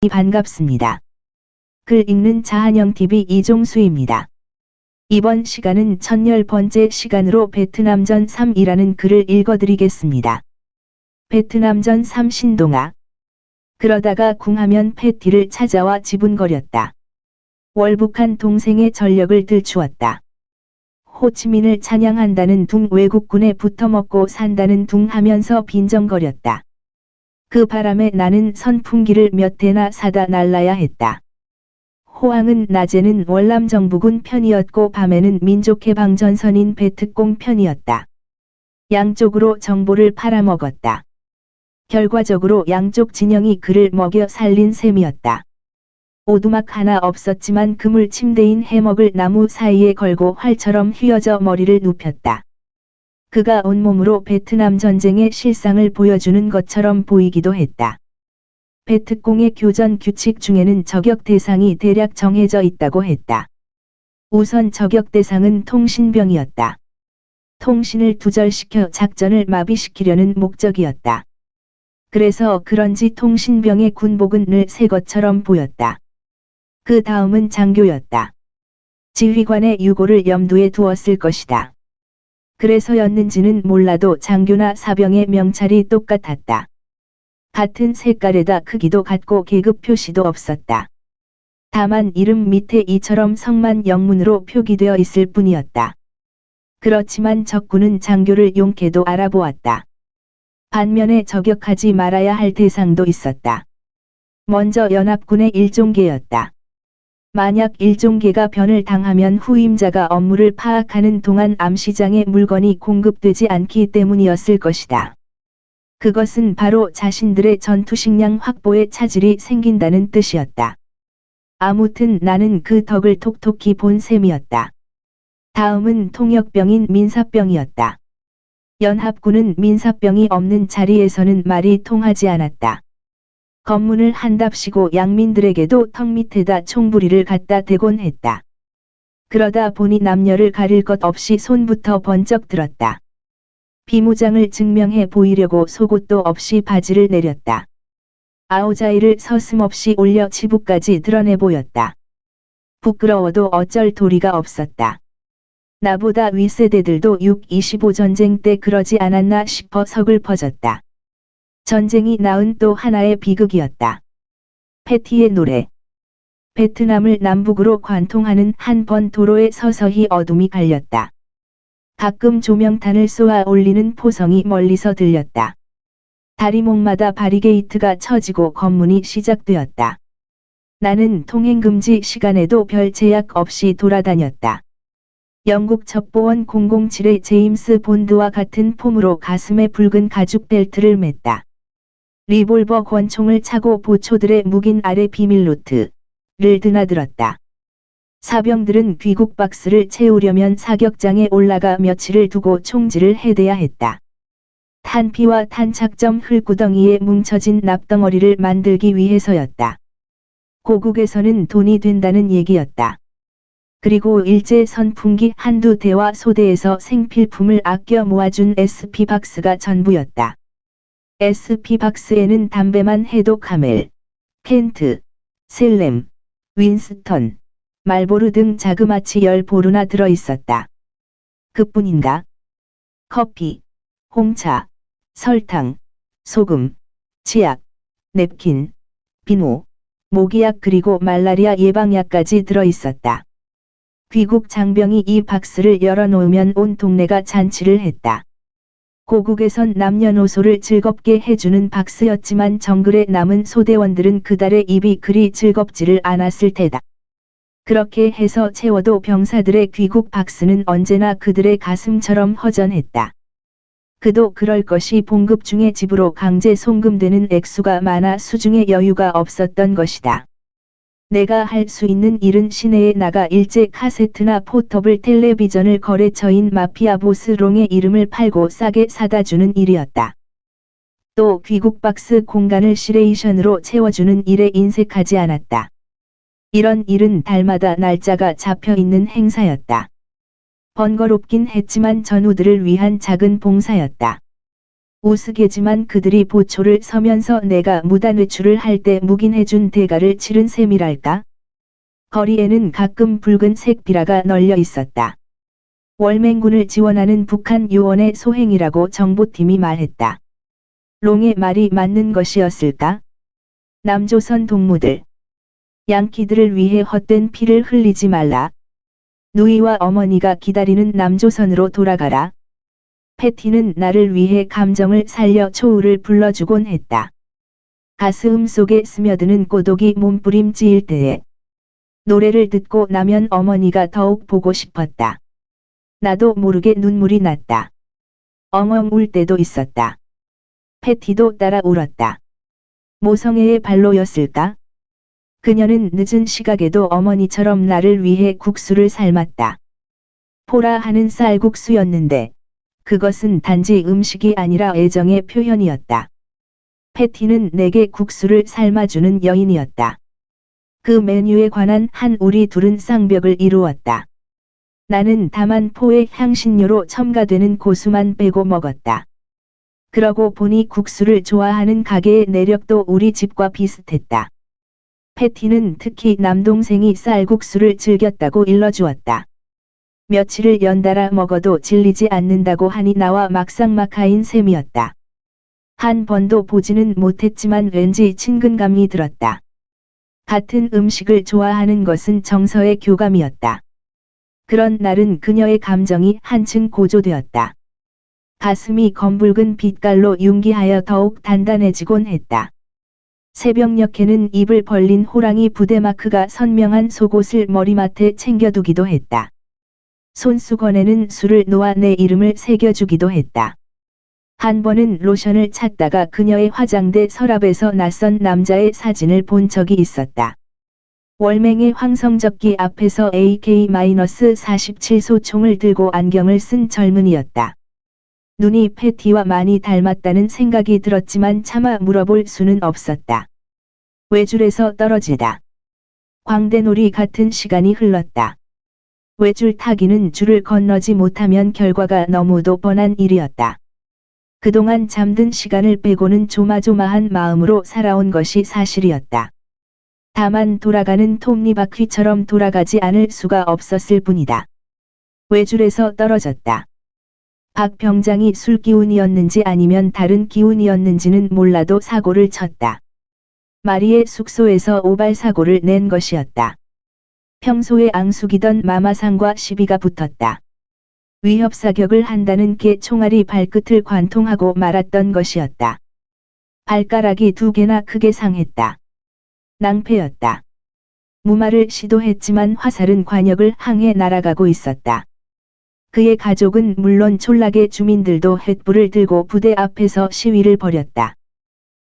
반갑습니다. 글 읽는 자한영TV 이종수입니다. 이번 시간은 1010번째 시간으로 베트남전 3이라는 글을 읽어드리겠습니다. 베트남전 3 신동아. 그러다가 궁하면 패티를 찾아와 지분거렸다. 월북한 동생의 전력을 들추었다. 호치민을 찬양한다는 둥 외국군에 붙어먹고 산다는 둥 하면서 빈정거렸다. 그 바람에 나는 선풍기를 몇 대나 사다 날라야 했다. 호황은 낮에는 월남정부군 편이었고 밤에는 민족해방전선인 베트콩 편이었다. 양쪽으로 정보를 팔아먹었다. 결과적으로 양쪽 진영이 그를 먹여 살린 셈이었다. 오두막 하나 없었지만 그물 침대인 해먹을 나무 사이에 걸고 활처럼 휘어져 머리를 눕혔다. 그가 온몸으로 베트남 전쟁의 실상을 보여주는 것처럼 보이기도 했다. 베트콩의 교전 규칙 중에는 저격 대상이 대략 정해져 있다고 했다. 우선 저격 대상은 통신병이었다. 통신을 두절시켜 작전을 마비시키려는 목적이었다. 그래서 그런지 통신병의 군복은 늘 새 것처럼 보였다. 그 다음은 장교였다. 지휘관의 유고를 염두에 두었을 것이다. 그래서였는지는 몰라도 장교나 사병의 명찰이 똑같았다. 같은 색깔에다 크기도 같고 계급 표시도 없었다. 다만 이름 밑에 이처럼 성만 영문으로 표기되어 있을 뿐이었다. 그렇지만 적군은 장교를 용케도 알아보았다. 반면에 저격하지 말아야 할 대상도 있었다. 먼저 연합군의 일종계였다. 만약 일종계가 변을 당하면 후임자가 업무를 파악하는 동안 암시장에 물건이 공급되지 않기 때문이었을 것이다. 그것은 바로 자신들의 전투식량 확보에 차질이 생긴다는 뜻이었다. 아무튼 나는 그 덕을 톡톡히 본 셈이었다. 다음은 통역병인 민사병이었다. 연합군은 민사병이 없는 자리에서는 말이 통하지 않았다. 검문을 한답시고 양민들에게도 턱 밑에다 총부리를 갖다 대곤 했다. 그러다 보니 남녀를 가릴 것 없이 손부터 번쩍 들었다. 비무장을 증명해 보이려고 속옷도 없이 바지를 내렸다. 아우자이를 서슴없이 올려 치부까지 드러내 보였다. 부끄러워도 어쩔 도리가 없었다. 나보다 윗세대들도 6.25 전쟁 때 그러지 않았나 싶어 서글퍼졌다. 전쟁이 낳은 또 하나의 비극이었다. 패티의 노래. 베트남을 남북으로 관통하는 한 번 도로에 서서히 어둠이 갈렸다. 가끔 조명탄을 쏘아 올리는 포성이 멀리서 들렸다. 다리목마다 바리게이트가 쳐지고 검문이 시작되었다. 나는 통행금지 시간에도 별 제약 없이 돌아다녔다. 영국 첩보원 007의 제임스 본드와 같은 폼으로 가슴에 붉은 가죽 벨트를 맸다. 리볼버 권총을 차고 보초들의 묵인 아래 비밀 노트를 드나들었다. 사병들은 귀국 박스를 채우려면 사격장에 올라가 며칠을 두고 총질을 해대야 했다. 탄피와 탄착점 흙구덩이에 뭉쳐진 납덩어리를 만들기 위해서였다. 고국에서는 돈이 된다는 얘기였다. 그리고 일제 선풍기 한두 대와 소대에서 생필품을 아껴 모아준 SP박스가 전부였다. SP박스에는 담배만 해도 카멜, 켄트, 셀렘, 윈스턴, 말보르 등 자그마치 10보루나 들어있었다. 그뿐인가? 커피, 홍차, 설탕, 소금, 치약, 냅킨, 비누, 모기약 그리고 말라리아 예방약까지 들어있었다. 귀국 장병이 이 박스를 열어놓으면 온 동네가 잔치를 했다. 고국에선 남녀노소를 즐겁게 해주는 박스였지만 정글에 남은 소대원들은 그달의 입이 그리 즐겁지를 않았을 테다. 그렇게 해서 채워도 병사들의 귀국 박스는 언제나 그들의 가슴처럼 허전했다. 그도 그럴 것이 봉급 중에 집으로 강제 송금되는 액수가 많아 수중에 여유가 없었던 것이다. 내가 할 수 있는 일은 시내에 나가 일제 카세트나 포터블 텔레비전을 거래처인 마피아 보스롱의 이름을 팔고 싸게 사다 주는 일이었다. 또 귀국 박스 공간을 시레이션으로 채워주는 일에 인색하지 않았다. 이런 일은 달마다 날짜가 잡혀 있는 행사였다. 번거롭긴 했지만 전우들을 위한 작은 봉사였다. 우스개지만 그들이 보초를 서면서 내가 무단외출을 할 때 묵인해준 대가를 치른 셈이랄까? 거리에는 가끔 붉은색 비라가 널려 있었다. 월맹군을 지원하는 북한 요원의 소행이라고 정보팀이 말했다. 롱의 말이 맞는 것이었을까? 남조선 동무들. 양키들을 위해 헛된 피를 흘리지 말라. 누이와 어머니가 기다리는 남조선으로 돌아가라. 패티는 나를 위해 감정을 살려 초우를 불러주곤 했다. 가슴 속에 스며드는 고독이 몸부림치일 때에 노래를 듣고 나면 어머니가 더욱 보고 싶었다. 나도 모르게 눈물이 났다. 엉엉 울 때도 있었다. 패티도 따라 울었다. 모성애의 발로였을까? 그녀는 늦은 시각에도 어머니처럼 나를 위해 국수를 삶았다. 포라 하는 쌀국수였는데 그것은 단지 음식이 아니라 애정의 표현이었다. 패티는 내게 국수를 삶아주는 여인이었다. 그 메뉴에 관한 한 우리 둘은 쌍벽을 이루었다. 나는 다만 포의 향신료로 첨가되는 고수만 빼고 먹었다. 그러고 보니 국수를 좋아하는 가게의 내력도 우리 집과 비슷했다. 패티는 특히 남동생이 쌀국수를 즐겼다고 일러주었다. 며칠을 연달아 먹어도 질리지 않는다고 하니 나와 막상막하인 셈이었다. 한 번도 보지는 못했지만 왠지 친근감이 들었다. 같은 음식을 좋아하는 것은 정서의 교감이었다. 그런 날은 그녀의 감정이 한층 고조되었다. 가슴이 검붉은 빛깔로 융기하여 더욱 단단해지곤 했다. 새벽녘에는 입을 벌린 호랑이 부대마크가 선명한 속옷을 머리맡에 챙겨두기도 했다. 손수건에는 술을 놓아 내 이름을 새겨주기도 했다. 한 번은 로션을 찾다가 그녀의 화장대 서랍에서 낯선 남자의 사진을 본 적이 있었다. 월맹의 황성적기 앞에서 AK-47 소총을 들고 안경을 쓴 젊은이였다. 눈이 패티와 많이 닮았다는 생각이 들었지만 차마 물어볼 수는 없었다. 외줄에서 떨어지다. 광대놀이 같은 시간이 흘렀다. 외줄 타기는 줄을 건너지 못하면 결과가 너무도 뻔한 일이었다. 그동안 잠든 시간을 빼고는 조마조마한 마음으로 살아온 것이 사실이었다. 다만 돌아가는 톱니바퀴처럼 돌아가지 않을 수가 없었을 뿐이다. 외줄에서 떨어졌다. 박 병장이 술기운이었는지 아니면 다른 기운이었는지는 몰라도 사고를 쳤다. 마리의 숙소에서 오발사고를 낸 것이었다. 평소에 앙숙이던 마마상과 시비가 붙었다. 위협사격을 한다는 게 총알이 발끝을 관통하고 말았던 것이었다. 발가락이 2개나 크게 상했다. 낭패였다. 무마를 시도했지만 화살은 관역을 향해 날아가고 있었다. 그의 가족은 물론 촌락의 주민들도 횃불을 들고 부대 앞에서 시위를 벌였다.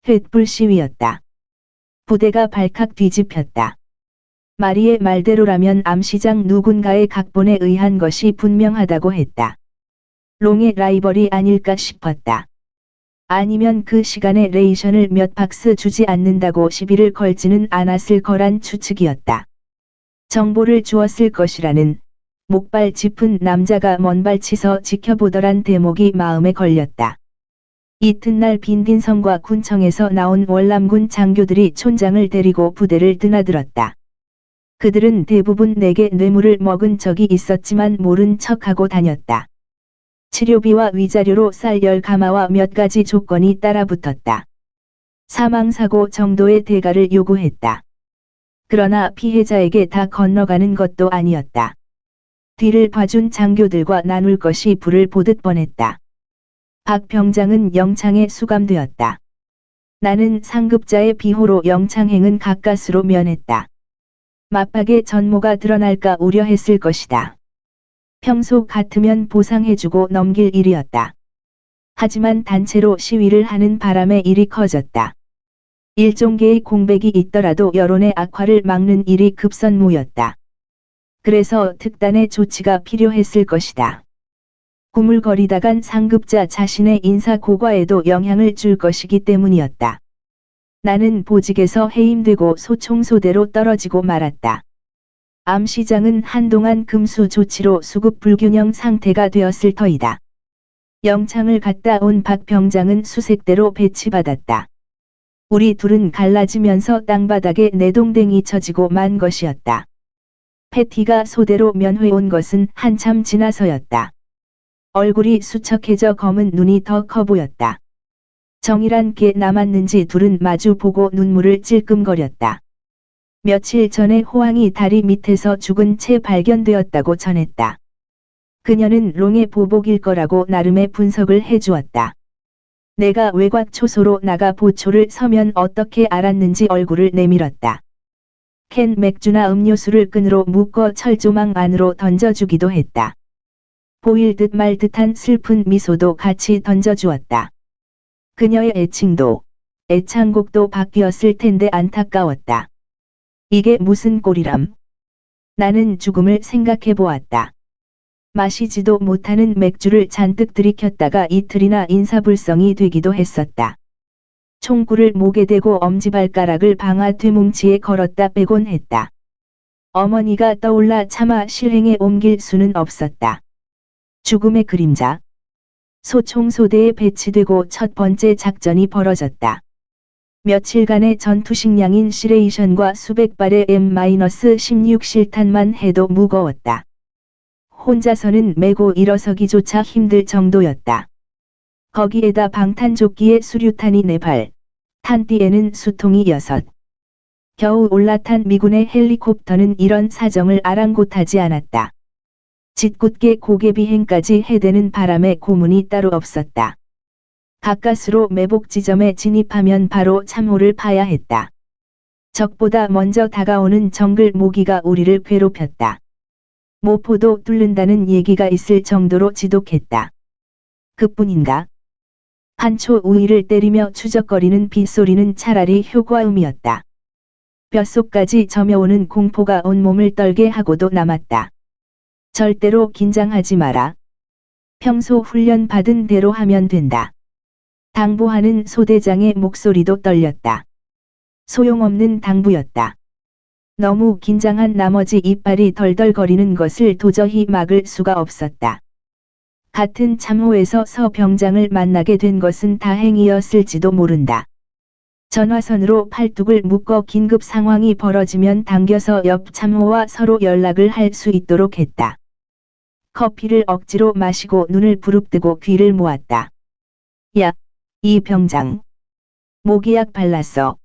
횃불 시위였다. 부대가 발칵 뒤집혔다. 마리의 말대로라면 암시장 누군가의 각본에 의한 것이 분명하다고 했다. 롱의 라이벌이 아닐까 싶었다. 아니면 그 시간에 레이션을 몇 박스 주지 않는다고 시비를 걸지는 않았을 거란 추측이었다. 정보를 주었을 것이라는 목발 짚은 남자가 먼발치서 지켜보더란 대목이 마음에 걸렸다. 이튿날 빈딘성과 군청에서 나온 월남군 장교들이 촌장을 데리고 부대를 드나들었다. 그들은 대부분 내게 뇌물을 먹은 적이 있었지만 모른 척하고 다녔다. 치료비와 위자료로 쌀 10가마와 몇 가지 조건이 따라붙었다. 사망사고 정도의 대가를 요구했다. 그러나 피해자에게 다 건너가는 것도 아니었다. 뒤를 봐준 장교들과 나눌 것이 불을 보듯 뻔했다. 박 병장은 영창에 수감되었다. 나는 상급자의 비호로 영창행은 가까스로 면했다. 맞박의 전모가 드러날까 우려했을 것이다. 평소 같으면 보상해주고 넘길 일이었다. 하지만 단체로 시위를 하는 바람에 일이 커졌다. 일종계의 공백이 있더라도 여론의 악화를 막는 일이 급선무였다. 그래서 특단의 조치가 필요했을 것이다. 구물거리다간 상급자 자신의 인사고과에도 영향을 줄 것이기 때문이었다. 나는 보직에서 해임되고 소총소대로 떨어지고 말았다. 암시장은 한동안 금수 조치로 수급 불균형 상태가 되었을 터이다. 영창을 갔다 온 박 병장은 수색대로 배치받았다. 우리 둘은 갈라지면서 땅바닥에 내동댕이 쳐지고 만 것이었다. 패티가 소대로 면회 온 것은 한참 지나서였다. 얼굴이 수척해져 검은 눈이 더 커 보였다. 정이란 게 남았는지 둘은 마주 보고 눈물을 찔끔거렸다. 며칠 전에 호황이 다리 밑에서 죽은 채 발견되었다고 전했다. 그녀는 롱의 보복일 거라고 나름의 분석을 해주었다. 내가 외곽 초소로 나가 보초를 서면 어떻게 알았는지 얼굴을 내밀었다. 캔 맥주나 음료수를 끈으로 묶어 철조망 안으로 던져주기도 했다. 보일 듯 말 듯한 슬픈 미소도 같이 던져주었다. 그녀의 애칭도, 애창곡도 바뀌었을 텐데 안타까웠다. 이게 무슨 꼴이람? 나는 죽음을 생각해 보았다. 마시지도 못하는 맥주를 잔뜩 들이켰다가 이틀이나 인사불성이 되기도 했었다. 총구를 목에 대고 엄지발가락을 방아 뒤뭉치에 걸었다 빼곤 했다. 어머니가 떠올라 차마 실행에 옮길 수는 없었다. 죽음의 그림자. 소총소대에 배치되고 첫 번째 작전이 벌어졌다. 며칠간의 전투 식량인 시레이션과 수백 발의 M-16 실탄만 해도 무거웠다. 혼자서는 메고 일어서기조차 힘들 정도였다. 거기에다 방탄조끼에 수류탄이 4발, 탄띠에는 수통이 6. 겨우 올라탄 미군의 헬리콥터는 이런 사정을 아랑곳하지 않았다. 짓궂게 고개 비행까지 해대는 바람에 고문이 따로 없었다. 가까스로 매복 지점에 진입하면 바로 참호를 파야 했다. 적보다 먼저 다가오는 정글 모기가 우리를 괴롭혔다. 모포도 뚫는다는 얘기가 있을 정도로 지독했다. 그뿐인가? 한초 우위를 때리며 추적거리는 빗소리는 차라리 효과음이었다. 뼛속까지 점여오는 공포가 온몸을 떨게 하고도 남았다. 절대로 긴장하지 마라. 평소 훈련 받은 대로 하면 된다. 당부하는 소대장의 목소리도 떨렸다. 소용없는 당부였다. 너무 긴장한 나머지 이빨이 덜덜거리는 것을 도저히 막을 수가 없었다. 같은 참호에서 서 병장을 만나게 된 것은 다행이었을지도 모른다. 전화선으로 팔뚝을 묶어 긴급 상황이 벌어지면 당겨서 옆 참호와 서로 연락을 할 수 있도록 했다. 커피를 억지로 마시고 눈을 부릅뜨고 귀를 모았다. 야, 이 병장. 모기약 발랐어.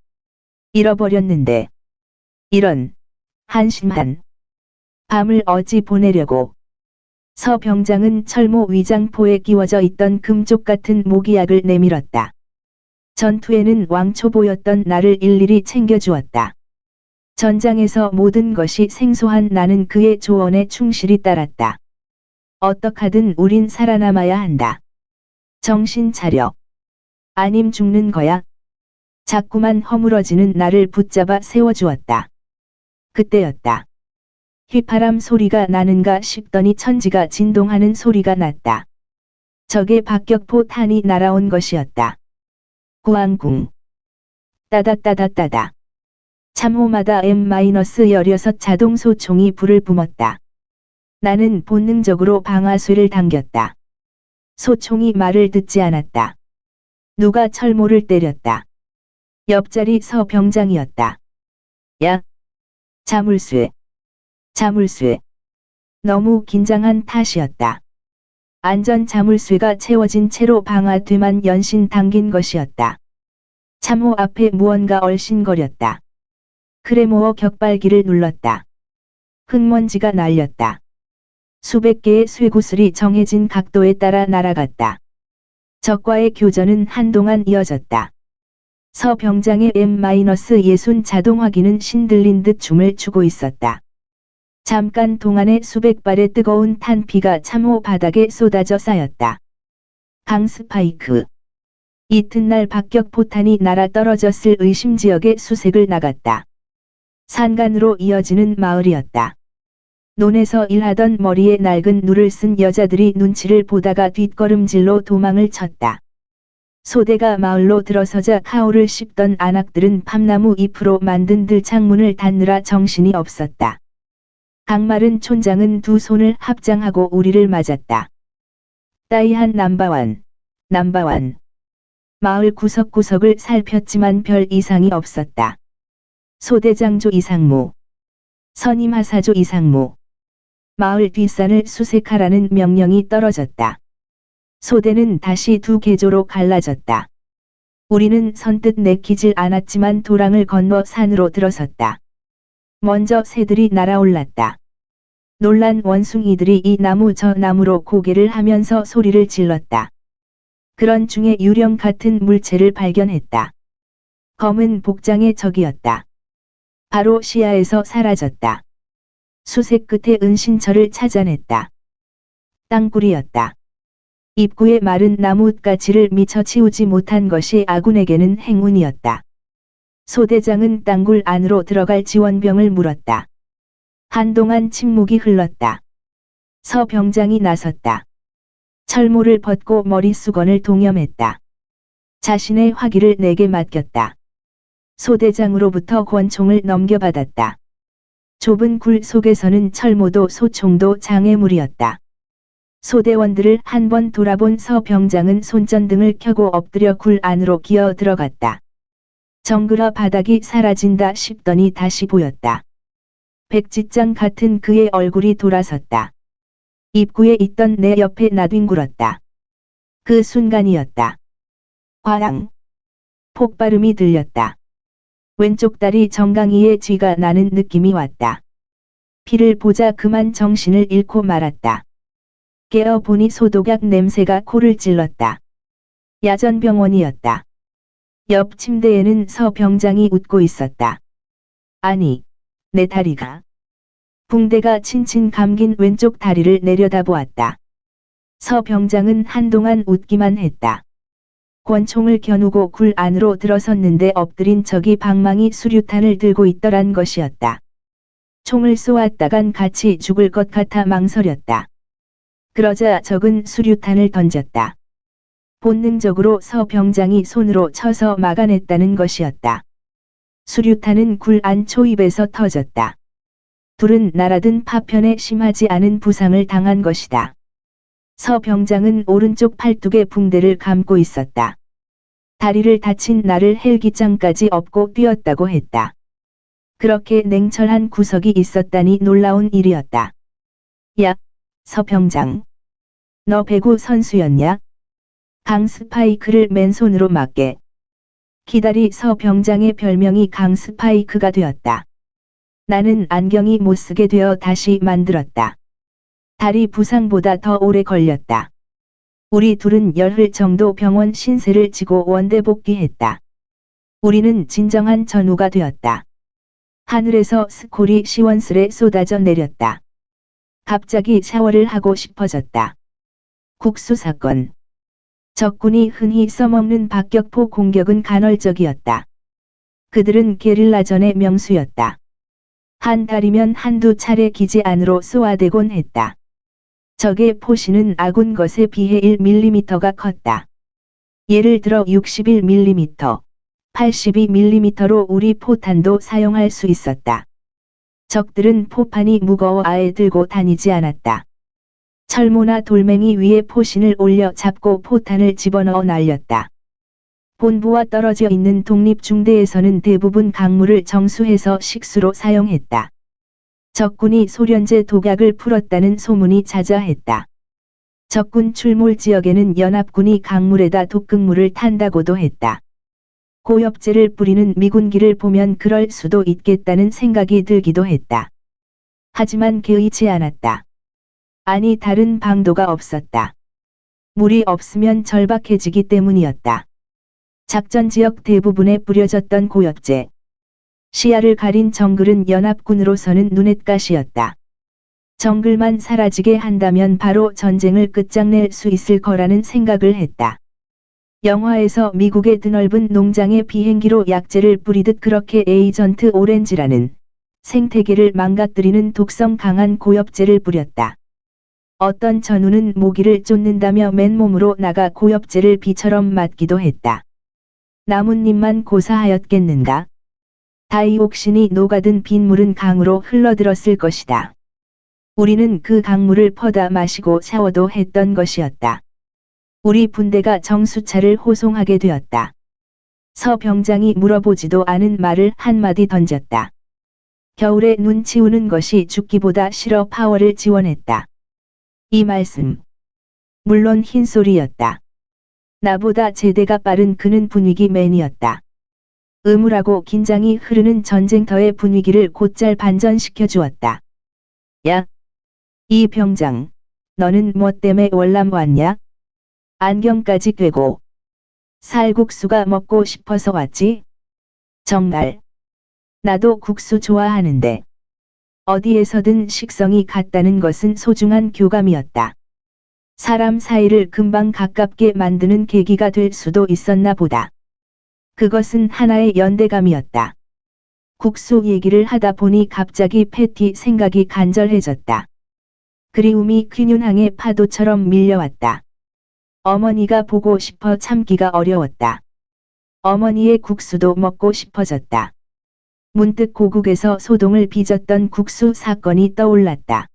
잃어버렸는데. 이런, 한심한. 밤을 어찌 보내려고. 서 병장은 철모 위장포에 끼워져 있던 금쪽 같은 모기약을 내밀었다. 전투에는 왕초보였던 나를 일일이 챙겨주었다. 전장에서 모든 것이 생소한 나는 그의 조언에 충실히 따랐다. 어떡하든 우린 살아남아야 한다. 정신 차려. 아님 죽는 거야. 자꾸만 허물어지는 나를 붙잡아 세워주었다. 그때였다. 휘파람 소리가 나는가 싶더니 천지가 진동하는 소리가 났다. 적의 박격포 탄이 날아온 것이었다. 구앙궁. 따다따다따다. 참호마다 M-16 자동 소총이 불을 뿜었다. 나는 본능적으로 방아쇠를 당겼다. 소총이 말을 듣지 않았다. 누가 철모를 때렸다. 옆자리 서 병장이었다. 야! 자물쇠. 자물쇠. 너무 긴장한 탓이었다. 안전 자물쇠가 채워진 채로 방아 뒤만 연신 당긴 것이었다. 참호 앞에 무언가 얼씬거렸다. 크레모어 격발기를 눌렀다. 흙먼지가 날렸다. 수백 개의 쇠구슬이 정해진 각도에 따라 날아갔다. 적과의 교전은 한동안 이어졌다. 서 병장의 M-60 자동화기는 신들린 듯 춤을 추고 있었다. 잠깐 동안에 수백 발의 뜨거운 탄피가 참호 바닥에 쏟아져 쌓였다. 강스파이크. 이튿날 박격포탄이 날아 떨어졌을 의심지역에 수색을 나갔다. 산간으로 이어지는 마을이었다. 논에서 일하던 머리에 낡은 누를 쓴 여자들이 눈치를 보다가 뒷걸음질로 도망을 쳤다. 소대가 마을로 들어서자 카오를 씹던 안악들은 팜나무 잎으로 만든 들창문을 닫느라 정신이 없었다. 강마른 촌장은 두 손을 합장하고 우리를 맞았다. 따이한 남바완, 남바완. 마을 구석구석을 살폈지만 별 이상이 없었다. 소대장조 이상무, 선임하사조 이상무. 마을 뒷산을 수색하라는 명령이 떨어졌다. 소대는 다시 두 계조로 갈라졌다. 우리는 선뜻 내키질 않았지만 도랑을 건너 산으로 들어섰다. 먼저 새들이 날아올랐다. 놀란 원숭이들이 이 나무 저 나무로 고개를 하면서 소리를 질렀다. 그런 중에 유령 같은 물체를 발견했다. 검은 복장의 적이었다. 바로 시야에서 사라졌다. 수색 끝에 은신처를 찾아냈다. 땅굴이었다. 입구에 마른 나뭇가지를 미처 치우지 못한 것이 아군에게는 행운이었다. 소대장은 땅굴 안으로 들어갈 지원병을 물었다. 한동안 침묵이 흘렀다. 서병장이 나섰다. 철모를 벗고 머리수건을 동염했다. 자신의 화기를 내게 맡겼다. 소대장으로부터 권총을 넘겨받았다. 좁은 굴 속에서는 철모도 소총도 장애물이었다. 소대원들을 한 번 돌아본 서병장은 손전등을 켜고 엎드려 굴 안으로 기어 들어갔다. 정글어 바닥이 사라진다 싶더니 다시 보였다. 백지장 같은 그의 얼굴이 돌아섰다. 입구에 있던 내 옆에 나뒹굴었다. 그 순간이었다. 화랑! 폭발음이 들렸다. 왼쪽 다리 정강이에 쥐가 나는 느낌이 왔다. 피를 보자 그만 정신을 잃고 말았다. 깨어보니 소독약 냄새가 코를 찔렀다. 야전병원이었다. 옆 침대에는 서병장이 웃고 있었다. 아니, 내 다리가. 붕대가 친친 감긴 왼쪽 다리를 내려다보았다. 서병장은 한동안 웃기만 했다. 권총을 겨누고 굴 안으로 들어섰는데 엎드린 적이 방망이 수류탄을 들고 있더란 것이었다. 총을 쏘았다간 같이 죽을 것 같아 망설였다. 그러자 적은 수류탄을 던졌다. 본능적으로 서병장이 손으로 쳐서 막아냈다는 것이었다. 수류탄은 굴 안 초입에서 터졌다. 둘은 날아든 파편에 심하지 않은 부상을 당한 것이다. 서병장은 오른쪽 팔뚝에 붕대를 감고 있었다. 다리를 다친 나를 헬기장까지 업고 뛰었다고 했다. 그렇게 냉철한 구석이 있었다니 놀라운 일이었다. 야, 서병장. 너 배구 선수였냐? 강스파이크를 맨손으로 맞게. 기다리 서병장의 별명이 강스파이크가 되었다. 나는 안경이 못쓰게 되어 다시 만들었다. 다리 부상보다 더 오래 걸렸다. 우리 둘은 열흘 정도 병원 신세를 지고 원대 복귀했다. 우리는 진정한 전우가 되었다. 하늘에서 스콜이 시원스레 쏟아져 내렸다. 갑자기 샤워를 하고 싶어졌다. 국수 사건. 적군이 흔히 써먹는 박격포 공격은 간헐적이었다. 그들은 게릴라전의 명수였다. 한 달이면 한두 차례 기지 안으로 쏘아대곤 했다. 적의 포신은 아군 것에 비해 1mm가 컸다. 예를 들어 61mm, 82mm로 우리 포탄도 사용할 수 있었다. 적들은 포판이 무거워 아예 들고 다니지 않았다. 철모나 돌멩이 위에 포신을 올려 잡고 포탄을 집어넣어 날렸다. 본부와 떨어져 있는 독립중대에서는 대부분 강물을 정수해서 식수로 사용했다. 적군이 소련제 독약을 풀었다는 소문이 자자했다. 적군 출몰 지역에는 연합군이 강물에다 독극물을 탄다고도 했다. 고엽제를 뿌리는 미군기를 보면 그럴 수도 있겠다는 생각이 들기도 했다. 하지만 개의치 않았다. 아니 다른 방도가 없었다. 물이 없으면 절박해지기 때문이었다. 작전 지역 대부분에 뿌려졌던 고엽제. 시야를 가린 정글은 연합군으로서는 눈엣가시였다. 정글만 사라지게 한다면 바로 전쟁을 끝장낼 수 있을 거라는 생각을 했다. 영화에서 미국의 드넓은 농장에 비행기로 약재를 뿌리듯 그렇게 에이전트 오렌지라는 생태계를 망가뜨리는 독성 강한 고엽제를 뿌렸다. 어떤 전우는 모기를 쫓는다며 맨몸으로 나가 고엽제를 비처럼 맞기도 했다. 나뭇잎만 고사하였겠는가? 다이옥신이 녹아든 빗물은 강으로 흘러들었을 것이다. 우리는 그 강물을 퍼다 마시고 샤워도 했던 것이었다. 우리 분대가 정수차를 호송하게 되었다. 서 병장이 물어보지도 않은 말을 한마디 던졌다. 겨울에 눈 치우는 것이 죽기보다 싫어 파워를 지원했다. 이 말씀. 물론 흰소리였다. 나보다 제대가 빠른 그는 분위기 맨이었다. 음울하고 긴장이 흐르는 전쟁터의 분위기를 곧잘 반전시켜 주었다. 야! 이 병장, 너는 뭐 때문에 월남 왔냐? 안경까지 꿰고. 살국수가 먹고 싶어서 왔지? 정말. 나도 국수 좋아하는데. 어디에서든 식성이 같다는 것은 소중한 교감이었다. 사람 사이를 금방 가깝게 만드는 계기가 될 수도 있었나 보다. 그것은 하나의 연대감이었다. 국수 얘기를 하다 보니 갑자기 패티 생각이 간절해졌다. 그리움이 퀭윤항의 파도처럼 밀려왔다. 어머니가 보고 싶어 참기가 어려웠다. 어머니의 국수도 먹고 싶어졌다. 문득 고국에서 소동을 빚었던 국수 사건이 떠올랐다.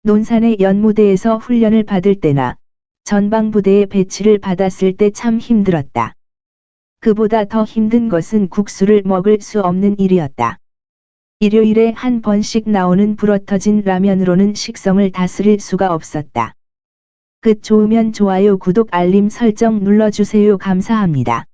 논산의 연무대에서 훈련을 받을 때나 전방부대에 배치를 받았을 때 참 힘들었다. 그보다 더 힘든 것은 국수를 먹을 수 없는 일이었다. 일요일에 한 번씩 나오는 불어터진 라면으로는 식성을 다스릴 수가 없었다. 끝 좋으면 좋아요, 구독, 알림 설정 눌러주세요. 감사합니다.